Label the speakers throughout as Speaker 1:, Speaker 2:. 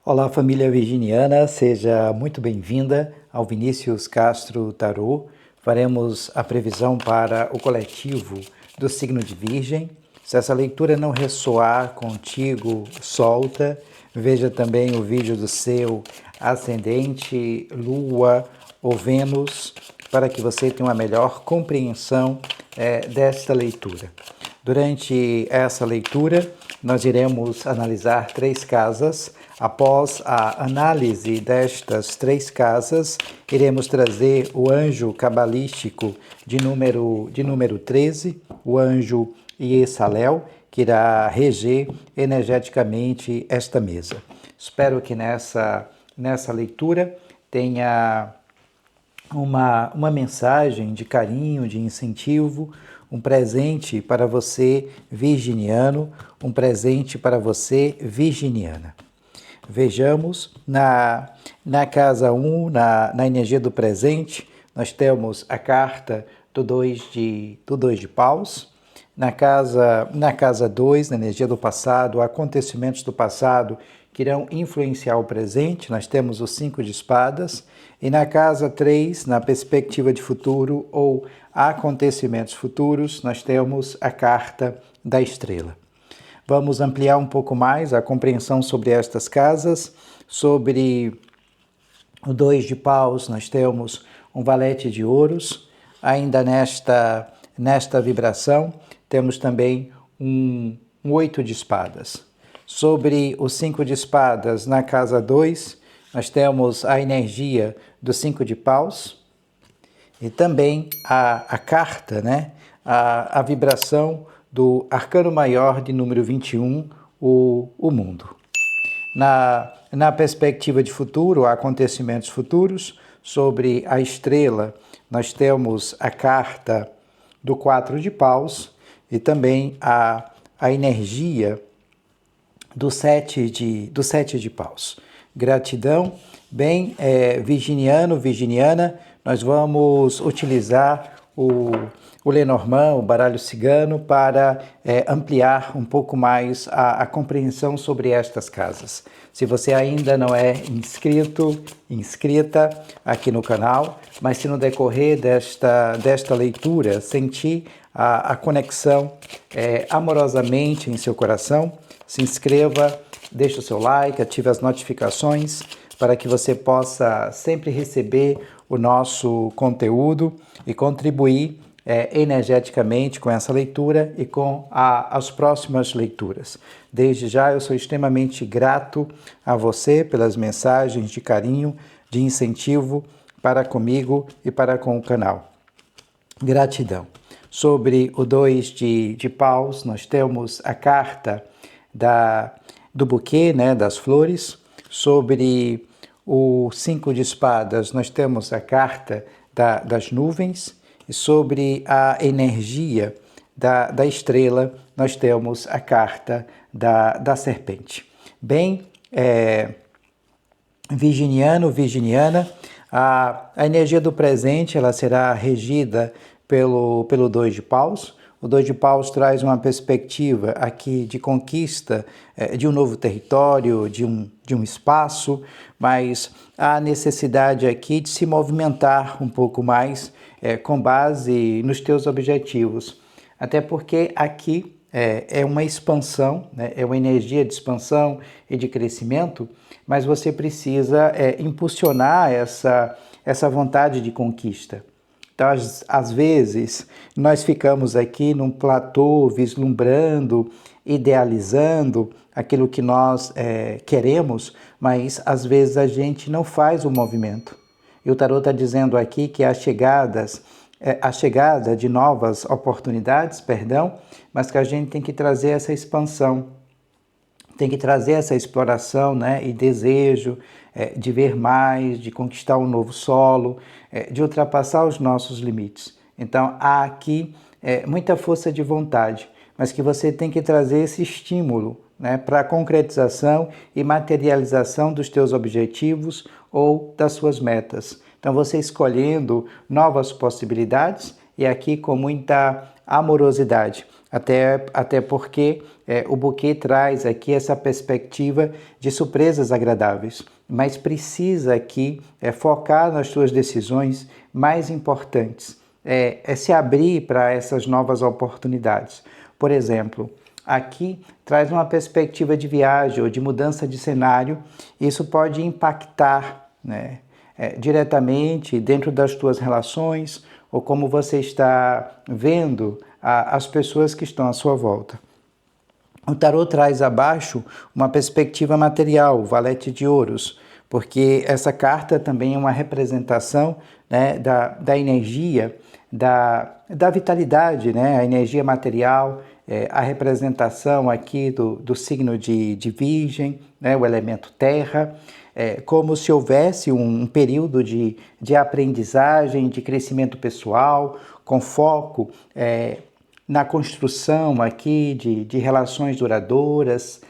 Speaker 1: Olá, família virginiana, seja muito bem-vinda ao Vinícius Castro Tarô. Faremos a previsão para o coletivo do signo de Virgem. Se essa leitura não ressoar contigo, solta. Veja também o vídeo do seu ascendente, Lua ou Vênus, para que você tenha uma melhor compreensão desta leitura. Durante essa leitura, nós iremos analisar 3 casas. Após a análise destas 3 casas, iremos trazer o anjo cabalístico de número 13, o anjo Iesalel, que irá reger energeticamente esta mesa. Espero que nessa leitura tenha uma mensagem de carinho, de incentivo, um presente para você virginiano, um presente para você virginiana. Vejamos, na casa 1, na energia do presente, nós temos a carta do 2 de paus. Na casa 2, na energia do passado, acontecimentos do passado que irão influenciar o presente, nós temos o 5 de espadas. E na casa 3, na perspectiva de futuro ou acontecimentos futuros, nós temos a carta da estrela. Vamos ampliar um pouco mais a compreensão sobre estas casas. Sobre o 2 de paus, nós temos um valete de ouros. Ainda nesta vibração, temos também um 8 de espadas. Sobre o 5 de espadas, na casa 2, nós temos a energia do 5 de paus e também a carta, a vibração do arcano maior de número 21, o mundo. Na perspectiva de futuro, acontecimentos futuros, sobre a estrela, nós temos a carta do 4 de paus e também a energia do 7 de paus. Gratidão. Bem, virginiano, virginiana, nós vamos utilizar o Lenormand, o baralho cigano, para ampliar um pouco mais a compreensão sobre estas casas. Se você ainda não é inscrita aqui no canal, mas se no decorrer desta leitura sentir a conexão amorosamente em seu coração, se inscreva, deixe o seu like, ative as notificações para que você possa sempre receber o nosso conteúdo e contribuir energeticamente com essa leitura e com as próximas leituras. Desde já eu sou extremamente grato a você pelas mensagens de carinho, de incentivo para comigo e para com o canal. Gratidão. Sobre o 2 de paus, nós temos a carta do buquê, das flores. Sobre o 5 de espadas, nós temos a carta das nuvens. E sobre a energia da estrela, nós temos a carta da serpente. Bem, virginiano, virginiana, a energia do presente ela será regida pelo 2 de paus. O 2 de paus traz uma perspectiva aqui de conquista de um novo território, de um espaço, mas há necessidade aqui de se movimentar um pouco mais com base nos teus objetivos. Até porque aqui é uma expansão, é uma energia de expansão e de crescimento, mas você precisa impulsionar essa vontade de conquista. Então, às vezes, nós ficamos aqui num platô, vislumbrando, idealizando aquilo que nós queremos, mas às vezes a gente não faz o movimento. E o tarô está dizendo aqui que a chegada de novas oportunidades, mas que a gente tem que trazer essa expansão, tem que trazer essa exploração, e desejo de ver mais, de conquistar um novo solo, de ultrapassar os nossos limites. Então, há aqui muita força de vontade, mas que você tem que trazer esse estímulo para a concretização e materialização dos teus objetivos ou das suas metas. Então, você escolhendo novas possibilidades e aqui com muita amorosidade. Até porque o buquê traz aqui essa perspectiva de surpresas agradáveis, mas precisa aqui focar nas suas decisões mais importantes, se abrir para essas novas oportunidades. Por exemplo, aqui traz uma perspectiva de viagem ou de mudança de cenário. Isso pode impactar, né, diretamente dentro das tuas relações ou como você está vendo as pessoas que estão à sua volta. O tarô traz abaixo uma perspectiva material, o valete de ouros, porque essa carta também é uma representação, né, da energia, da vitalidade, né, a energia material, a representação aqui do signo de Virgem, né, o elemento terra, como se houvesse um período de aprendizagem, de crescimento pessoal, com foco na construção aqui de relações duradouras,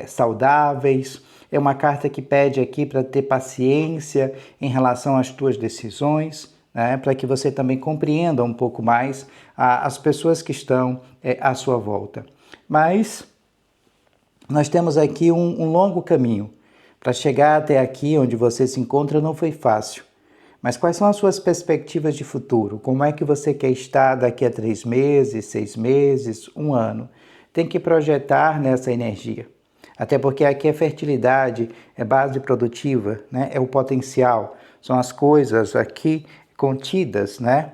Speaker 1: saudáveis. É uma carta que pede aqui para ter paciência em relação às tuas decisões, né, para que você também compreenda um pouco mais as pessoas que estão à sua volta. Mas nós temos aqui um longo caminho. Para chegar até aqui onde você se encontra não foi fácil. Mas quais são as suas perspectivas de futuro? Como é que você quer estar daqui a 3 meses, 6 meses, 1 ano? Tem que projetar nessa energia. Até porque aqui é fertilidade, é base produtiva, né? É o potencial. São as coisas aqui contidas, né?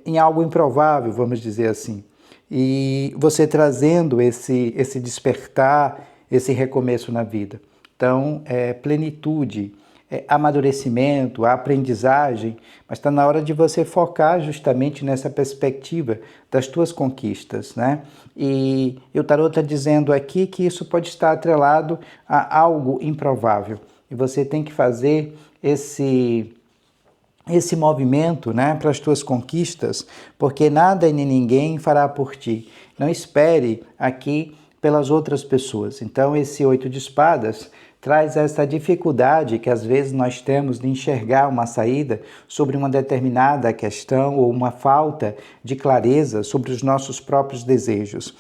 Speaker 1: Em algo improvável, vamos dizer assim. E você trazendo esse despertar, esse recomeço na vida. Então, plenitude, amadurecimento, aprendizagem, mas está na hora de você focar justamente nessa perspectiva das tuas conquistas, né? E o tarô está dizendo aqui que isso pode estar atrelado a algo improvável. E você tem que fazer esse movimento, né, para as tuas conquistas, porque nada e nem ninguém fará por ti. Não espere aqui pelas outras pessoas. Então, esse 8 de espadas traz essa dificuldade que às vezes nós temos de enxergar uma saída sobre uma determinada questão ou uma falta de clareza sobre os nossos próprios desejos.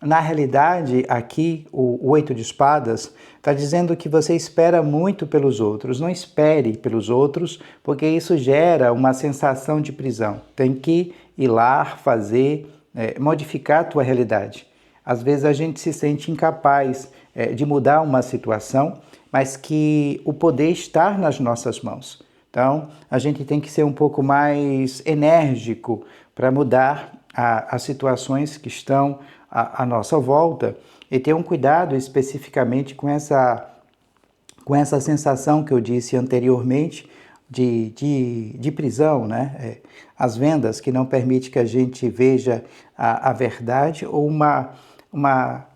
Speaker 1: Na realidade, aqui, o 8 de espadas está dizendo que você espera muito pelos outros. Não espere pelos outros, porque isso gera uma sensação de prisão. Tem que ir lá, fazer, modificar a tua realidade. Às vezes a gente se sente incapaz de mudar uma situação, mas que o poder está nas nossas mãos. Então, a gente tem que ser um pouco mais enérgico para mudar as situações que estão à nossa volta e ter um cuidado especificamente com essa sensação que eu disse anteriormente de prisão, né? As vendas que não permitem que a gente veja a verdade ou uma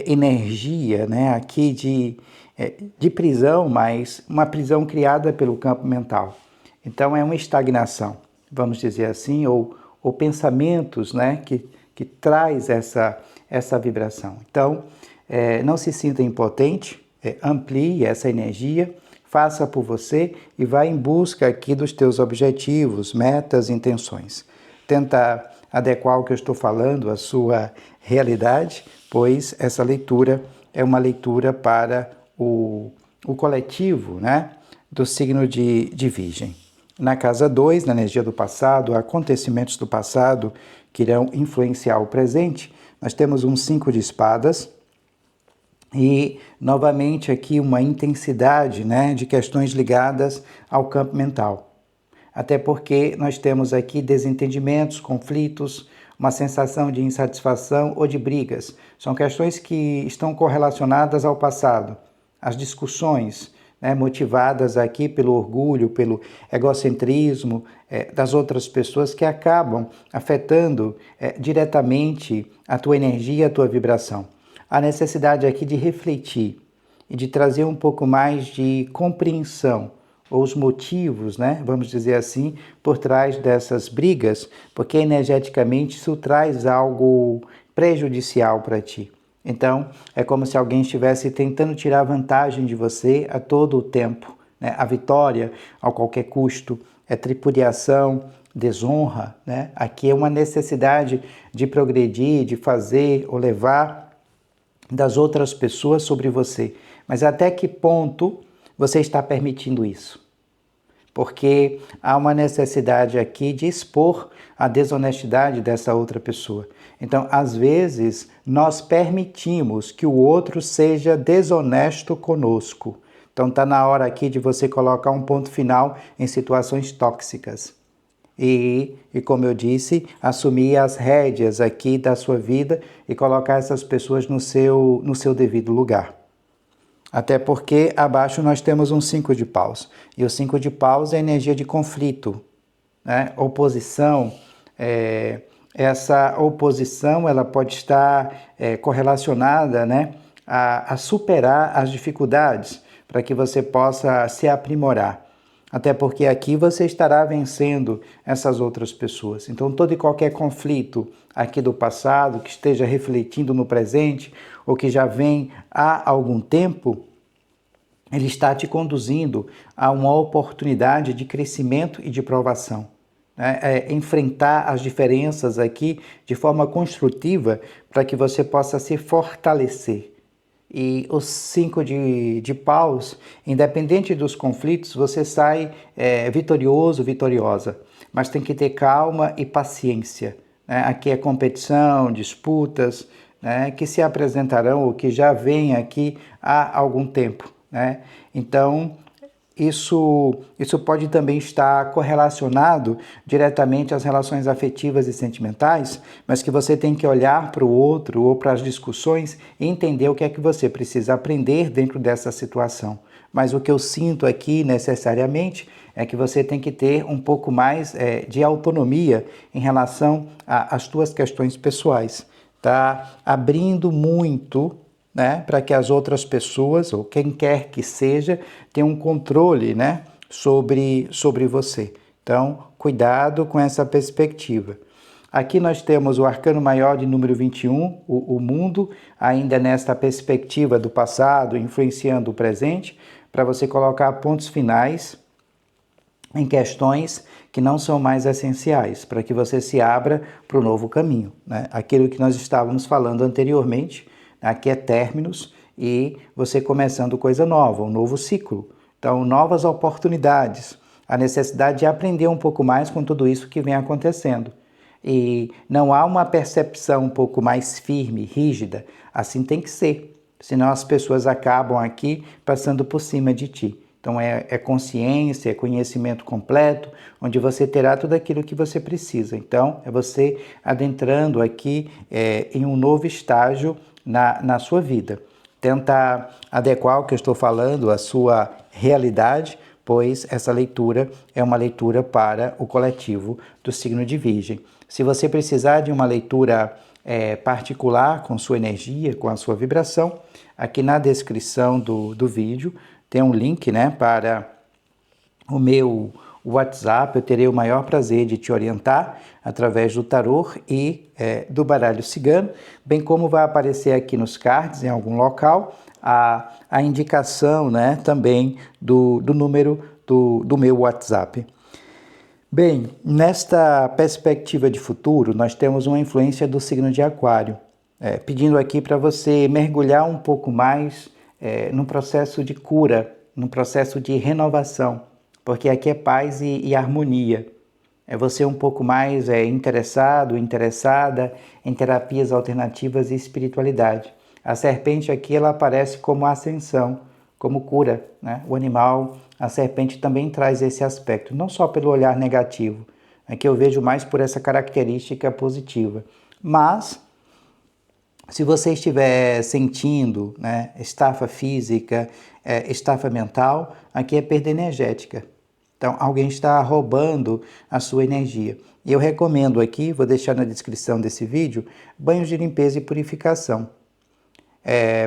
Speaker 1: energia, né, aqui de prisão, mas uma prisão criada pelo campo mental. Então é uma estagnação, vamos dizer assim, ou pensamentos, né, que traz essa vibração. Então, não se sinta impotente, amplie essa energia, faça por você e vá em busca aqui dos teus objetivos, metas, intenções. Tenta adequar o que eu estou falando à sua realidade, pois essa leitura é uma leitura para o coletivo, né, do signo de Virgem. Na casa 2, na energia do passado, acontecimentos do passado que irão influenciar o presente, nós temos um 5 de espadas e, novamente, aqui uma intensidade, né, de questões ligadas ao campo mental. Até porque nós temos aqui desentendimentos, conflitos, uma sensação de insatisfação ou de brigas. São questões que estão correlacionadas ao passado. As discussões, né, motivadas aqui pelo orgulho, pelo egocentrismo das outras pessoas que acabam afetando diretamente a tua energia, a tua vibração. A necessidade aqui de refletir e de trazer um pouco mais de compreensão ou os motivos, né, vamos dizer assim, por trás dessas brigas, porque energeticamente isso traz algo prejudicial para ti. Então, é como se alguém estivesse tentando tirar vantagem de você a todo o tempo, né? A vitória a qualquer custo, tripudiação, desonra, né? Aqui é uma necessidade de progredir, de fazer ou levar das outras pessoas sobre você. Mas até que ponto você está permitindo isso? Porque há uma necessidade aqui de expor a desonestidade dessa outra pessoa. Então, às vezes, nós permitimos que o outro seja desonesto conosco. Então, está na hora aqui de você colocar um ponto final em situações tóxicas. E como eu disse, assumir as rédeas aqui da sua vida e colocar essas pessoas no seu devido lugar. Até porque abaixo nós temos um 5 de paus. E o 5 de paus é energia de conflito, né? Oposição. Essa oposição ela pode estar correlacionada, né, a superar as dificuldades para que você possa se aprimorar. Até porque aqui você estará vencendo essas outras pessoas. Então, todo e qualquer conflito aqui do passado, que esteja refletindo no presente, ou que já vem há algum tempo, ele está te conduzindo a uma oportunidade de crescimento e de provação. Enfrentar as diferenças aqui de forma construtiva para que você possa se fortalecer. E os 5 de paus, independente dos conflitos, você sai vitorioso, vitoriosa. Mas tem que ter calma e paciência. Né? Aqui é competição, disputas, né? Que se apresentarão ou que já vêm aqui há algum tempo. Né? Então, isso pode também estar correlacionado diretamente às relações afetivas e sentimentais, mas que você tem que olhar para o outro ou para as discussões e entender o que é que você precisa aprender dentro dessa situação. Mas o que eu sinto aqui necessariamente é que você tem que ter um pouco mais de autonomia em relação às suas questões pessoais. Tá abrindo muito, né, para que as outras pessoas, ou quem quer que seja, tenham um controle, né, sobre você. Então, cuidado com essa perspectiva. Aqui nós temos o arcano maior de número 21, o mundo, ainda nesta perspectiva do passado, influenciando o presente, para você colocar pontos finais em questões que não são mais essenciais, para que você se abra para o novo caminho. Né? Aquilo que nós estávamos falando anteriormente, aqui é términos e você começando coisa nova, um novo ciclo. Então, novas oportunidades, a necessidade de aprender um pouco mais com tudo isso que vem acontecendo. E não há uma percepção um pouco mais firme, rígida, assim tem que ser, senão as pessoas acabam aqui passando por cima de ti. Então, é consciência, é conhecimento completo, onde você terá tudo aquilo que você precisa. Então, é você adentrando aqui em um novo estágio na sua vida. Tenta adequar o que eu estou falando à sua realidade, pois essa leitura é uma leitura para o coletivo do signo de Virgem. Se você precisar de uma leitura particular com sua energia, com a sua vibração, aqui na descrição do vídeo tem um link, né, para o meu WhatsApp. Eu terei o maior prazer de te orientar através do tarô e do baralho cigano, bem como vai aparecer aqui nos cards, em algum local, a indicação, né, também do número do meu WhatsApp. Bem, nesta perspectiva de futuro, nós temos uma influência do signo de Aquário, pedindo aqui para você mergulhar um pouco mais no processo de cura, no processo de renovação, porque aqui é paz e harmonia. É você um pouco mais interessado, interessada em terapias alternativas e espiritualidade. A serpente aqui ela aparece como ascensão, como cura, né? O animal, a serpente também traz esse aspecto, não só pelo olhar negativo, que eu vejo mais por essa característica positiva. Mas, se você estiver sentindo, né, estafa física, estafa mental, aqui é perda energética. Então, alguém está roubando a sua energia. E eu recomendo aqui, vou deixar na descrição desse vídeo, banhos de limpeza e purificação.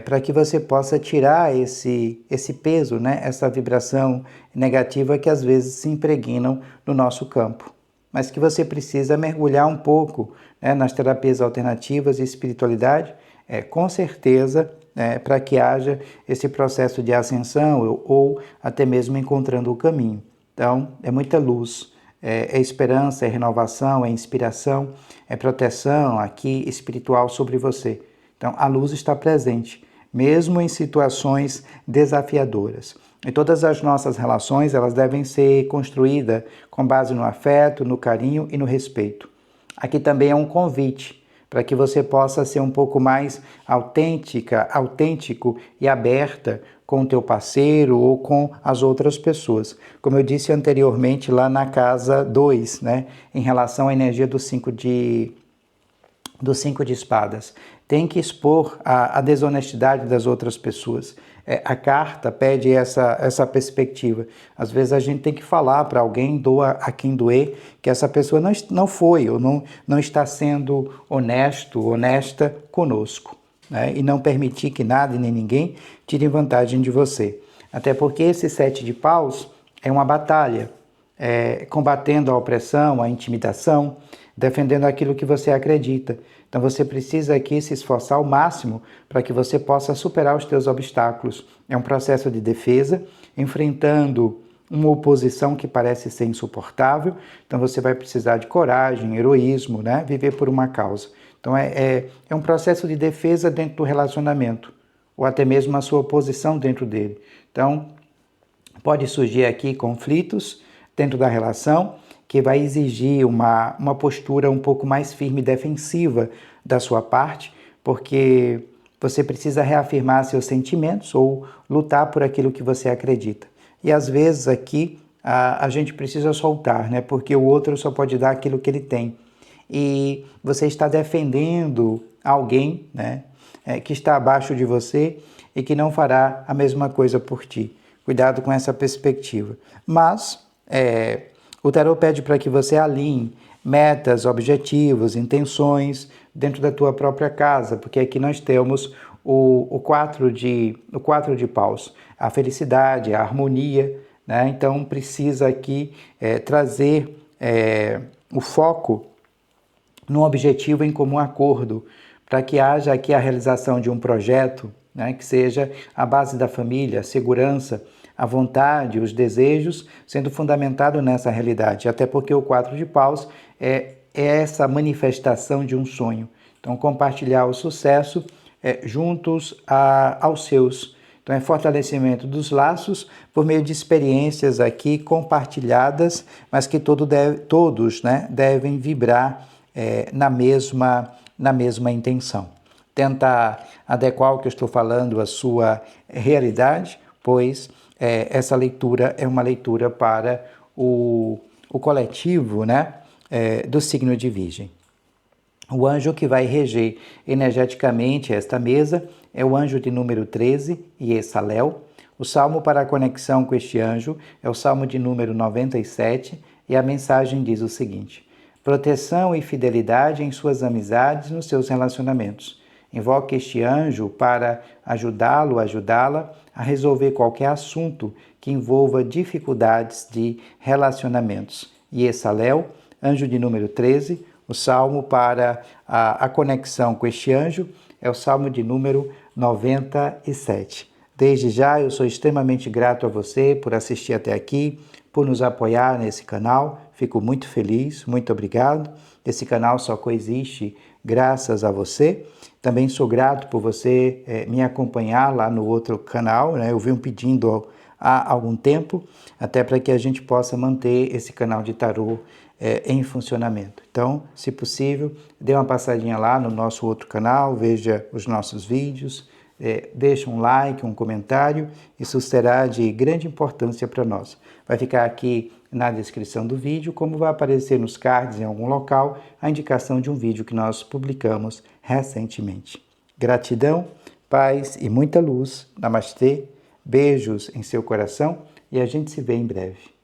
Speaker 1: Para que você possa tirar esse peso, né, essa vibração negativa que às vezes se impregnam no nosso campo. Mas que você precisa mergulhar um pouco, né, nas terapias alternativas e espiritualidade, com certeza, para que haja esse processo de ascensão ou até mesmo encontrando o caminho. Então, é muita luz, é esperança, é renovação, é inspiração, é proteção aqui espiritual sobre você. Então, a luz está presente, mesmo em situações desafiadoras. E todas as nossas relações, elas devem ser construídas com base no afeto, no carinho e no respeito. Aqui também é um convite para que você possa ser um pouco mais autêntico e aberta com o teu parceiro ou com as outras pessoas. Como eu disse anteriormente lá na casa 2, né, em relação à energia do 5 de espadas. Tem que expor a desonestidade das outras pessoas. A carta pede essa perspectiva. Às vezes a gente tem que falar para alguém, doa a quem doer, que essa pessoa não foi ou não está sendo honesta conosco, né? E não permitir que nada e nem ninguém tire vantagem de você. Até porque esse 7 de paus é uma batalha, combatendo a opressão, a intimidação, defendendo aquilo que você acredita. Então você precisa aqui se esforçar ao máximo para que você possa superar os teus obstáculos. É um processo de defesa, enfrentando uma oposição que parece ser insuportável. Então você vai precisar de coragem, heroísmo, né? Viver por uma causa. Então é um processo de defesa dentro do relacionamento, ou até mesmo a sua posição dentro dele. Então pode surgir aqui conflitos dentro da relação, que vai exigir uma postura um pouco mais firme e defensiva da sua parte, porque você precisa reafirmar seus sentimentos ou lutar por aquilo que você acredita. E às vezes aqui a gente precisa soltar, né? Porque o outro só pode dar aquilo que ele tem. E você está defendendo alguém, né? Que está abaixo de você e que não fará a mesma coisa por ti. Cuidado com essa perspectiva. Mas o tarot pede para que você alinhe metas, objetivos, intenções dentro da tua própria casa, porque aqui nós temos o 4 de paus, a felicidade, a harmonia, né? Então precisa aqui trazer o foco num objetivo em comum acordo, para que haja aqui a realização de um projeto, né, que seja a base da família, a segurança, a vontade, os desejos, sendo fundamentado nessa realidade, até porque o 4 de paus é essa manifestação de um sonho. Então, compartilhar o sucesso juntos aos seus. Então, é fortalecimento dos laços por meio de experiências aqui compartilhadas, mas que todos devem vibrar na mesma intenção. Tenta adequar o que eu estou falando à sua realidade, pois essa leitura é uma leitura para o coletivo, né, do signo de Virgem. O anjo que vai reger energeticamente esta mesa é o anjo de número 13, Iesalel. O salmo para a conexão com este anjo é o salmo de número 97 e a mensagem diz o seguinte: proteção e fidelidade em suas amizades, nos seus relacionamentos. Invoque este anjo para ajudá-la a resolver qualquer assunto que envolva dificuldades de relacionamentos. Iesalel, anjo de número 13, o salmo para a conexão com este anjo é o salmo de número 97. Desde já, eu sou extremamente grato a você por assistir até aqui, por nos apoiar nesse canal. Fico muito feliz, muito obrigado. Esse canal só coexiste graças a você. Também sou grato por você me acompanhar lá no outro canal, né? Eu venho pedindo há algum tempo, até para que a gente possa manter esse canal de tarô em funcionamento. Então, se possível, dê uma passadinha lá no nosso outro canal, veja os nossos vídeos, deixa um like, um comentário, isso será de grande importância para nós. Vai ficar aqui na descrição do vídeo, como vai aparecer nos cards em algum local, a indicação de um vídeo que nós publicamos recentemente. Gratidão, paz e muita luz. Namastê, beijos em seu coração e a gente se vê em breve.